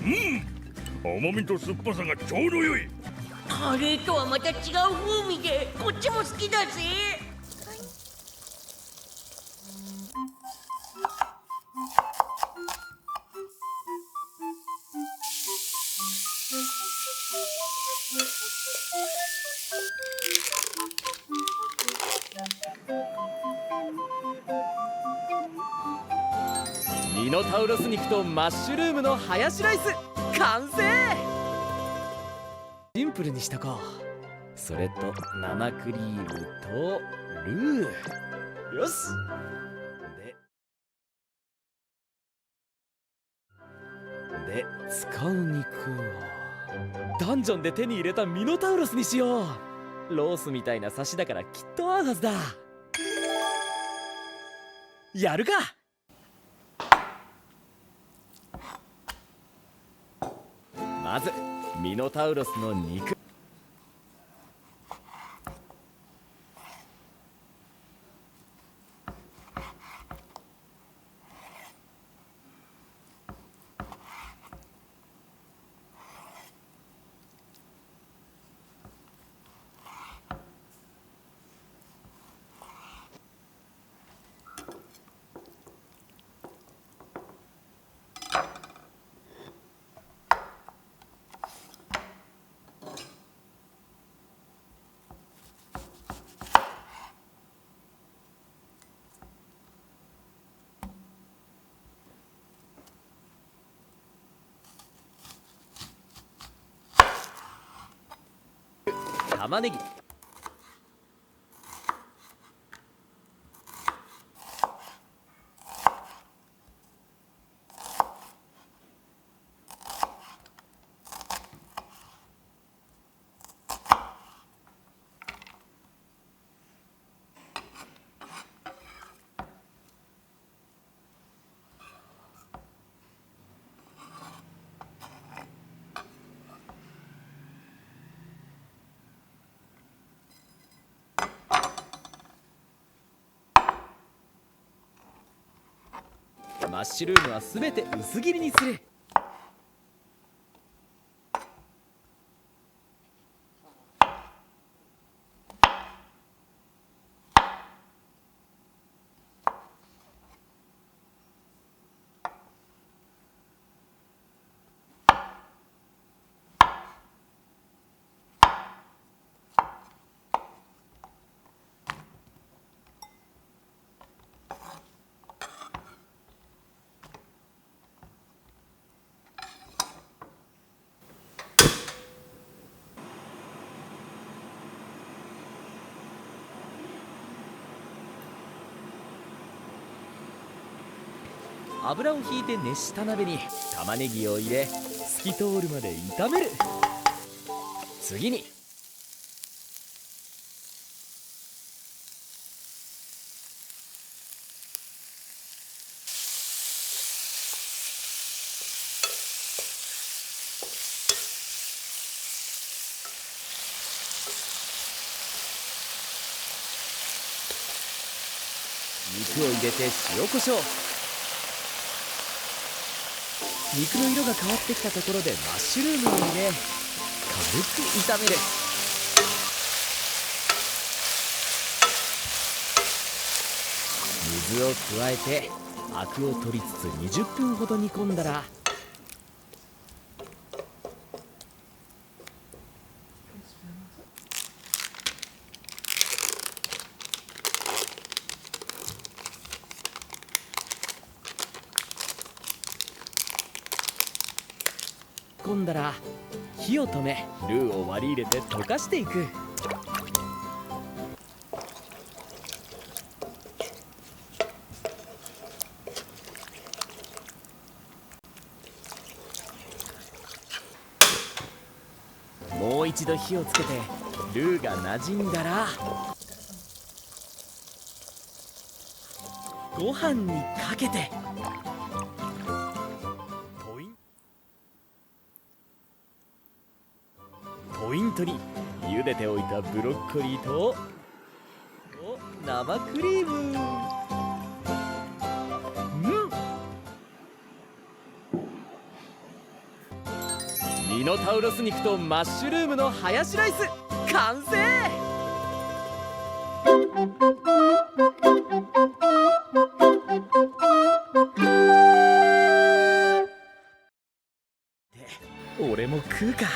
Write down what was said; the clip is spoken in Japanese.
甘みと酸っぱさがちょうど良い。カレーとはまた違う風味でこっちも好きだぜ。ミノタウロス肉とマッシュルームのハヤシライス完成。シンプルにしとこう。それと生クリームとルー。よし。で使う肉はダンジョンで手に入れたミノタウロスにしよう。ロースみたいなサシだからきっと合うはずだ。やるか。まずミノタウロスの肉。玉ねぎ。マッシュルームはすべて薄切りにする。油をひいて熱した鍋に玉ねぎを入れ透き通るまで炒める。次に肉を入れて塩コショウ。肉の色が変わってきたところでマッシュルームを入れ軽く炒める。水を加えてアクを取りつつ20分ほど煮込んだら火を止めルーを割り入れて溶かしていく。もう一度火をつけてルーがなじんだらご飯にかけてポイントに茹でておいたブロッコリーと生クリーム。ミノタウロス肉とマッシュルームのハヤシライス完成。俺も食うか。